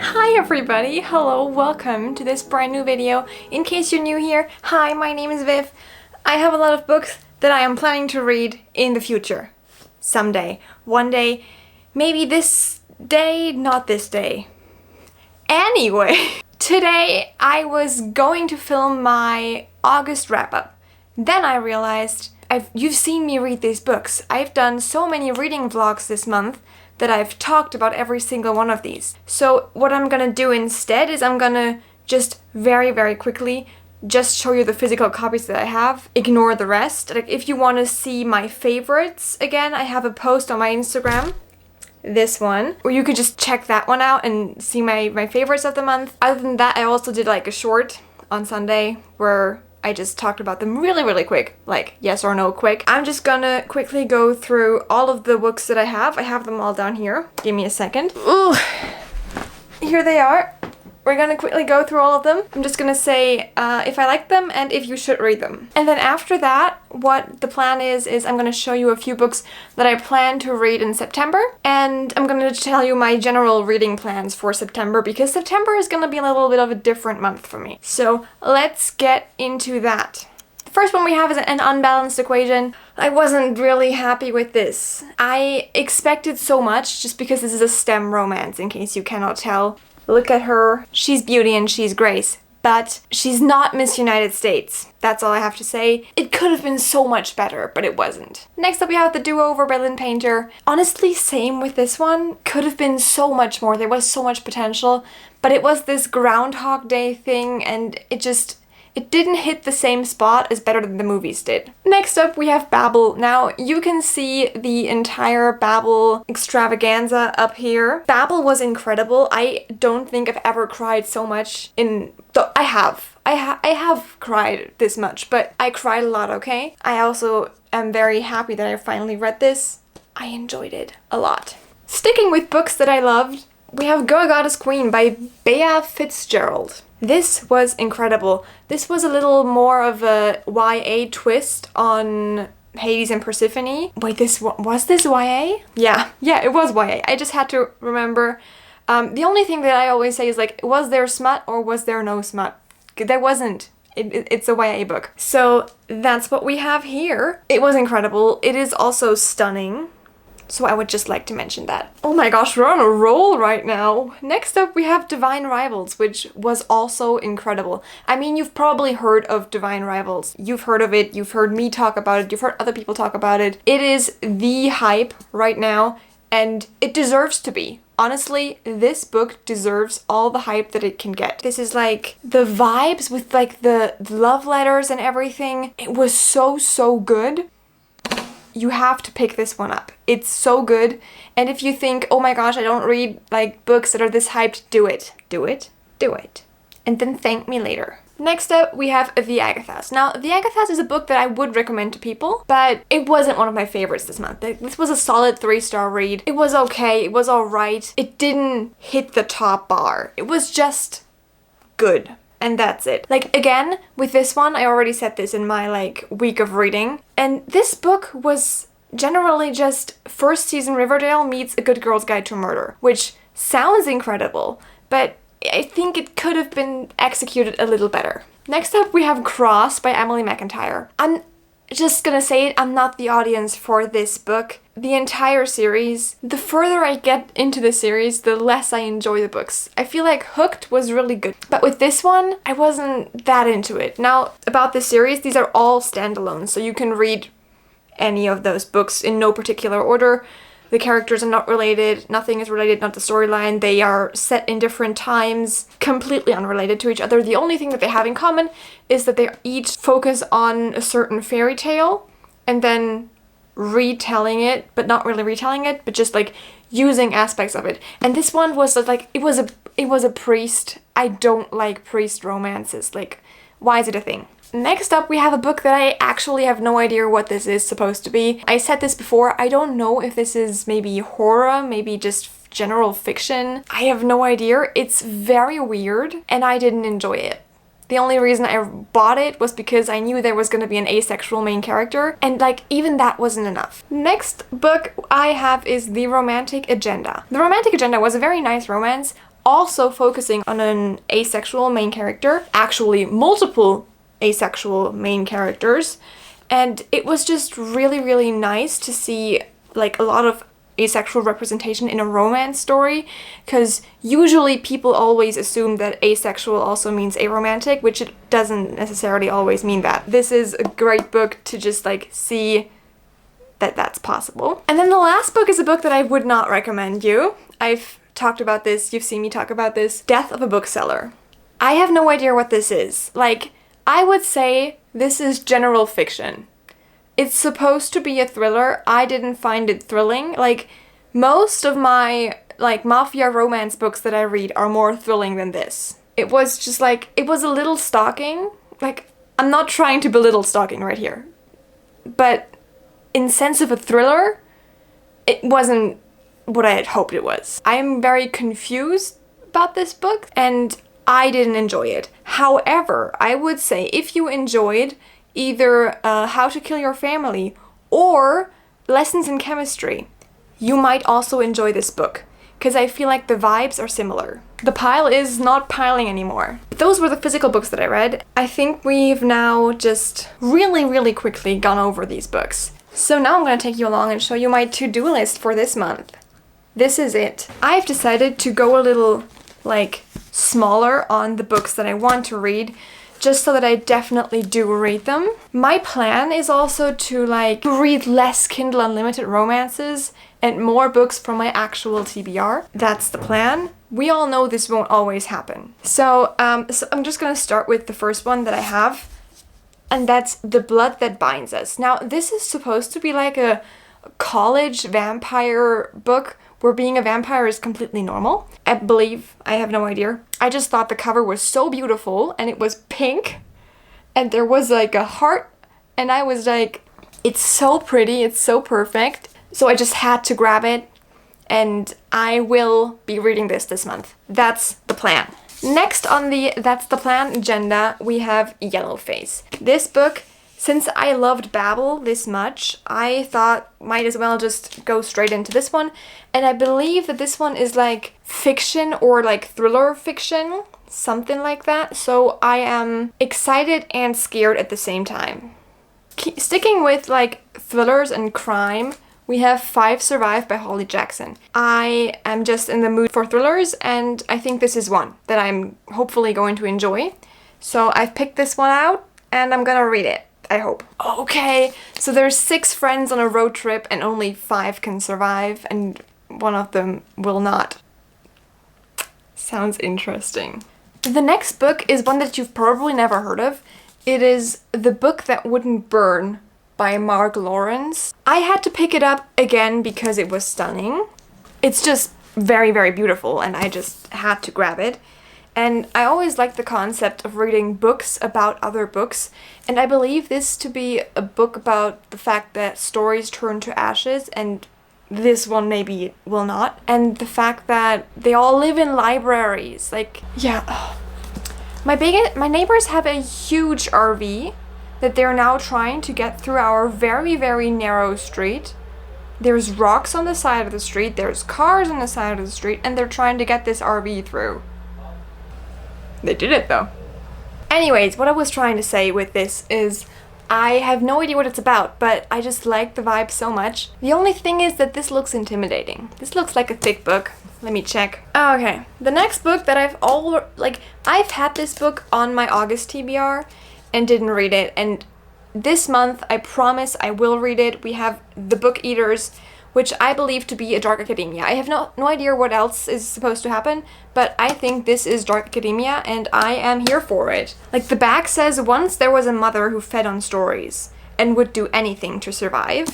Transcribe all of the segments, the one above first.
Hi everybody, hello, welcome to this brand new video. In case you're new here, hi, my name is Viv. I have a lot of books that I am planning to read in the future. Someday. One day. Maybe this day, not this day. Anyway, today I was going to film my August wrap-up. Then I realized, you've seen me read these books. I've done so many reading vlogs this month that I've talked about every single one of these. So what I'm gonna do instead is I'm gonna just very quickly just show you the physical copies that I have. Ignore the rest. Like, if you want to see my favorites again, I have a post on my Instagram. This one, or you could just check that one out and see my favorites of the month. Other than that, I also did like a short on Sunday where I just talked about them really quick, like yes or no quick. I'm just gonna quickly go through all of the books that I have. I have them all down here. Give me a second. Ooh, here they are. We're gonna quickly go through all of them. I'm just gonna say if I like them and if you should read them. And then after that, what the plan is I'm gonna show you a few books that I plan to read in September. And I'm gonna tell you my general reading plans for September, because September is gonna be a little bit of a different month for me. So let's get into that. The first one we have is an unbalanced equation. I wasn't really happy with this. I expected so much just because this is a STEM romance, in case you cannot tell. Look at her. She's Beauty and she's Grace. But she's not Miss United States. That's all I have to say. It could have been so much better, but it wasn't. Next up we have The Do-Over by Lynn Painter. Honestly, same with this one. Could have been so much more. There was so much potential. But it was this Groundhog Day thing, and it didn't hit the same spot as Better Than the Movies did. Next up we have Babel. Now you can see the entire Babel extravaganza up here. Babel was incredible. I don't think I've ever cried so much in... I have cried this much, but I cried a lot, okay? I also am very happy that I finally read this. I enjoyed it a lot. Sticking with books that I loved, we have Go Goddess Queen by Bea Fitzgerald. This was incredible. This was a little more of a YA twist on Hades and Persephone. Wait, was this YA? Yeah, it was YA. I just had to remember. The only thing that I always say is, like, was there smut or was there no smut? There wasn't. It's a YA book. So that's what we have here. It was incredible. It is also stunning. So I would just like to mention that. Oh my gosh, we're on a roll right now. Next up we have Divine Rivals, which was also incredible. I mean, you've probably heard of Divine Rivals. You've heard of it, you've heard me talk about it, you've heard other people talk about it. It is the hype right now, and it deserves to be. Honestly, this book deserves all the hype that it can get. This is like the vibes with like the love letters and everything. It was so good. You have to pick this one up. It's so good. And if you think, oh my gosh, I don't read like books that are this hyped, do it. Do it. Do it. And then thank me later. Next up, we have The Agathas. Now, The Agathas is a book that I would recommend to people, but it wasn't one of my favorites this month. This was a solid 3-star read. It was okay. It was alright. It didn't hit the top bar. It was just good. And that's it. Like, again, with this one, I already said this in my, like, week of reading. And this book was generally just first season Riverdale meets A Good Girl's Guide to Murder, which sounds incredible, but I think it could have been executed a little better. Next up, we have Cross by Emily McIntyre. I'm just gonna say it, I'm not the audience for this book. The entire series, the further I get into the series, the less I enjoy the books. I feel like Hooked was really good, but with this one, I wasn't that into it. Now, about this series, these are all standalone, so you can read any of those books in no particular order. The characters are not related, nothing is related, not the storyline. They are set in different times, completely unrelated to each other. The only thing that they have in common is that they each focus on a certain fairy tale and then retelling it, but not really retelling it, but just like using aspects of it. And this one was like, it was a priest. I don't like priest romances. Like, why is it a thing? Next up, we have a book that I actually have no idea what this is supposed to be. I said this before, I don't know if this is maybe horror, maybe just general fiction. I have no idea. It's very weird, and I didn't enjoy it. The only reason I bought it was because I knew there was going to be an asexual main character, and like even that wasn't enough. Next book I have is The Romantic Agenda. The Romantic Agenda was a very nice romance, also focusing on an asexual main character, actually multiple asexual main characters, and it was just really, really nice to see like a lot of asexual representation in a romance story, because usually people always assume that asexual also means aromantic, which it doesn't necessarily always mean that. This is a great book to just like see that that's possible. And then the last book is a book that I would not recommend you. I've talked about this, you've seen me talk about this, Death of a Bookseller. I have no idea what this is. Like, I would say this is general fiction. It's supposed to be a thriller. I didn't find it thrilling. Like, most of my, like, mafia romance books that I read are more thrilling than this. It was just like, it was a little stalking. Like, I'm not trying to belittle stalking right here. But in sense of a thriller, it wasn't what I had hoped it was. I'm very confused about this book, and I didn't enjoy it. However, I would say if you enjoyed either How to Kill Your Family or Lessons in Chemistry, you might also enjoy this book, because I feel like the vibes are similar. The pile is not piling anymore. Those were the physical books that I read. I think we've now just really, really quickly gone over these books. So now I'm going to take you along and show you my to-do list for this month. This is it. I've decided to go a little, like, smaller on the books that I want to read, just so that I definitely do read them. My plan is also to, like, read less Kindle Unlimited romances and more books from my actual TBR. That's the plan. We all know this won't always happen. So I'm just gonna start with the first one that I have, and that's The Blood That Binds Us. Now, this is supposed to be like a college vampire book where being a vampire is completely normal. I believe, I have no idea. I just thought the cover was so beautiful, and it was pink, and there was like a heart, and I was like, it's so pretty, it's so perfect. So I just had to grab it, and I will be reading this month. That's the plan. Next on the That's the Plan agenda, we have Yellowface. This book, since I loved Babel this much, I thought might as well just go straight into this one. And I believe that this one is like fiction or like thriller fiction, something like that. So I am excited and scared at the same time. Sticking with like thrillers and crime, we have Five Survive by Holly Jackson. I am just in the mood for thrillers, and I think this is one that I'm hopefully going to enjoy. So I've picked this one out, and I'm gonna read it, I hope. Okay, so there's 6 friends on a road trip, and only 5 can survive, and one of them will not. Sounds interesting. The next book is one that you've probably never heard of. It is The Book That Wouldn't Burn by Mark Lawrence. I had to pick it up again because it was stunning. It's just very, very beautiful, and I just had to grab it. And I always like the concept of reading books about other books, and I believe this to be a book about the fact that stories turn to ashes, and this one maybe will not. And the fact that they all live in libraries. Like, yeah. My neighbors have a huge RV that they're now trying to get through our very, very narrow street. There's rocks on the side of the street, there's cars on the side of the street, and they're trying to get this RV through. They did it though. Anyways, what I was trying to say with this is I have no idea what it's about, but I just like the vibe so much. The only thing is that this looks intimidating. This looks like a thick book. Let me check. Okay, the next book that I've had this book on my August TBR and didn't read it, and this month I promise I will read it. We have The Book Eaters, which I believe to be a dark academia. I have no idea what else is supposed to happen, but I think this is dark academia, and I am here for it. Like, the back says, once there was a mother who fed on stories and would do anything to survive.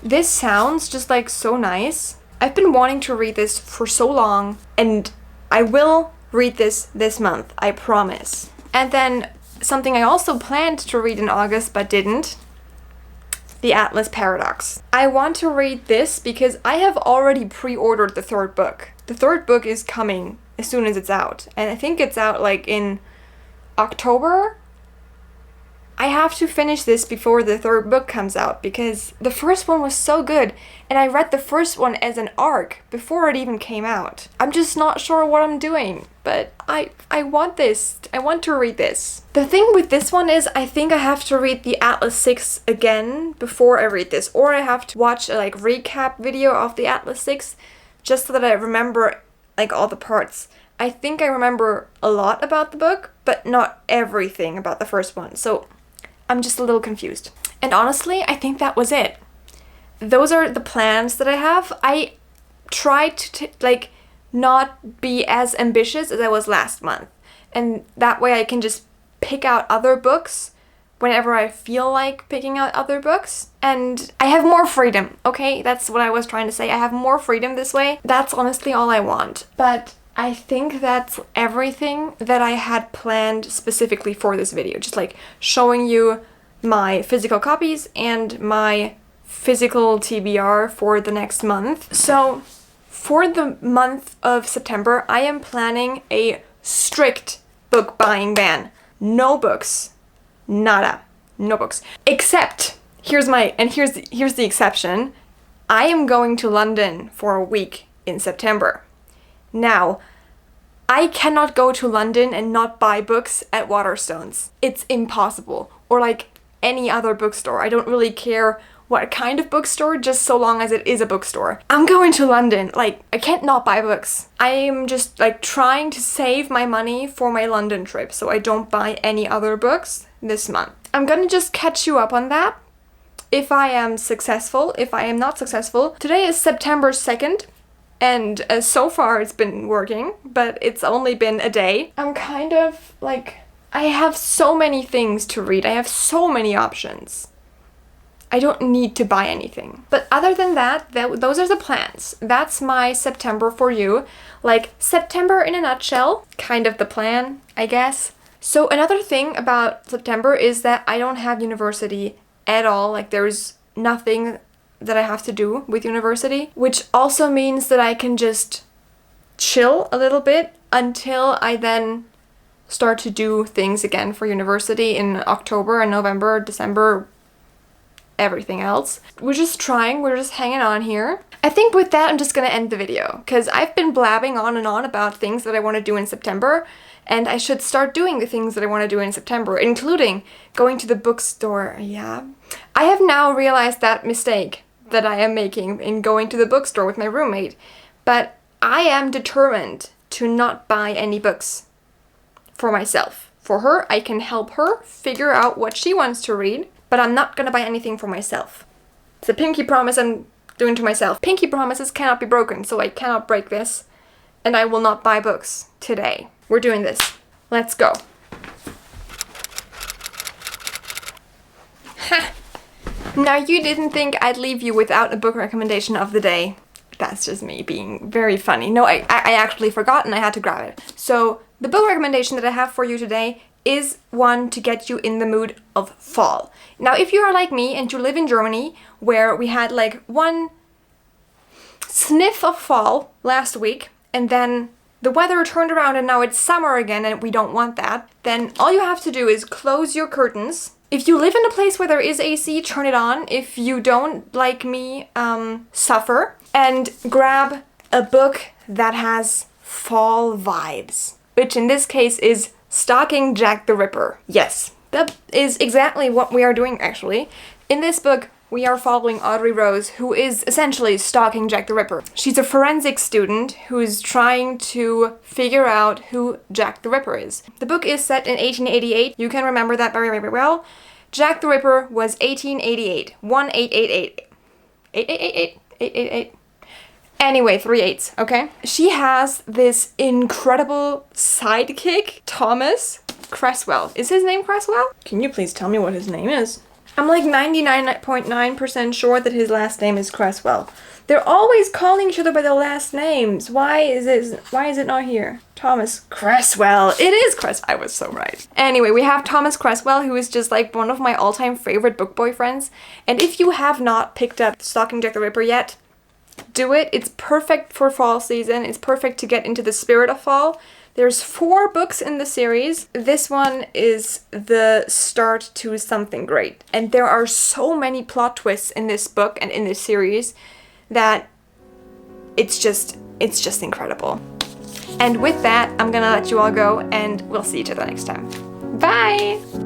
This sounds just like so nice. I've been wanting to read this for so long, and I will read this month, I promise. And then something I also planned to read in August but didn't, The Atlas Paradox. I want to read this because I have already pre-ordered the 3rd book. The 3rd book is coming as soon as it's out, and I think it's out like in October. I have to finish this before the third book comes out because the first one was so good and I read the first one as an arc before it even came out. I'm just not sure what I'm doing, but I want this. I want to read this. The thing with this one is I think I have to read the Atlas 6 again before I read this, or I have to watch a like recap video of the Atlas 6 just so that I remember like all the parts. I think I remember a lot about the book, but not everything about the first one. So I'm just a little confused. And honestly, I think that was it. Those are the plans that I have. I tried to like not be as ambitious as I was last month. And that way I can just pick out other books whenever I feel like picking out other books. And I have more freedom, okay? That's what I was trying to say. I have more freedom this way. That's honestly all I want. But I think that's everything that I had planned specifically for this video. Just like showing you my physical copies and my physical TBR for the next month. So for the month of September, I am planning a strict book buying ban. No books. Nada. No books. Except, here's the exception. I am going to London for a week in September. Now, I cannot go to London and not buy books at Waterstones. It's impossible. Or like any other bookstore. I don't really care what kind of bookstore, just so long as it is a bookstore. I'm going to London. Like, I can't not buy books. I am just like trying to save my money for my London trip so I don't buy any other books this month. I'm gonna just catch you up on that if I am successful. If I am not successful, today is September 2nd. And so far it's been working, but it's only been a day. I'm kind of like, I have so many things to read. I have so many options. I don't need to buy anything. But other than that, those are the plans. That's my September for you. Like September in a nutshell, kind of the plan, I guess. So another thing about September is that I don't have university at all. Like there's nothing that I have to do with university, which also means that I can just chill a little bit until I then start to do things again for university in October and November, December, everything else. We're just trying, we're just hanging on here. I think with that I'm just gonna end the video because I've been blabbing on and on about things that I want to do in September, and I should start doing the things that I want to do in September, including going to the bookstore. Yeah, I have now realized that mistake that I am making in going to the bookstore with my roommate, but I am determined to not buy any books for myself. For her, I can help her figure out what she wants to read, but I'm not gonna buy anything for myself. It's a pinky promise I'm doing to myself. Pinky promises cannot be broken, so I cannot break this, and I will not buy books today. We're doing this. Let's go. Ha! Now, you didn't think I'd leave you without a book recommendation of the day. That's just me being very funny. No, I actually forgot and I had to grab it. So, the book recommendation that I have for you today is one to get you in the mood of fall. Now, if you are like me and you live in Germany, where we had like one sniff of fall last week, and then the weather turned around and now it's summer again and we don't want that, then all you have to do is close your curtains. If you live in a place where there is AC, turn it on. If you don't, like me, suffer. And grab a book that has fall vibes, which in this case is Stalking Jack the Ripper. Yes, that is exactly what we are doing actually. In this book, we are following Audrey Rose, who is essentially stalking Jack the Ripper. She's a forensics student who is trying to figure out who Jack the Ripper is. The book is set in 1888. You can remember that very, very well. Jack the Ripper was 1888. 1888. 888. 888. Anyway, 3 8s, okay? She has this incredible sidekick, Thomas Cresswell. Is his name Cresswell? Can you please tell me what his name is? I'm like 99.9% sure that his last name is Cresswell. They're always calling each other by their last names. Why is it not here? Thomas Cresswell. It is Cresswell. I was so right. Anyway, we have Thomas Cresswell, who is just like one of my all-time favorite book boyfriends. And if you have not picked up Stalking Jack the Ripper yet, do it. It's perfect for fall season. It's perfect to get into the spirit of fall There's 4 books in the series. This one is the start to something great. And there are so many plot twists in this book and in this series that it's just incredible. And with that, I'm gonna let you all go, and we'll see each other next time. Bye!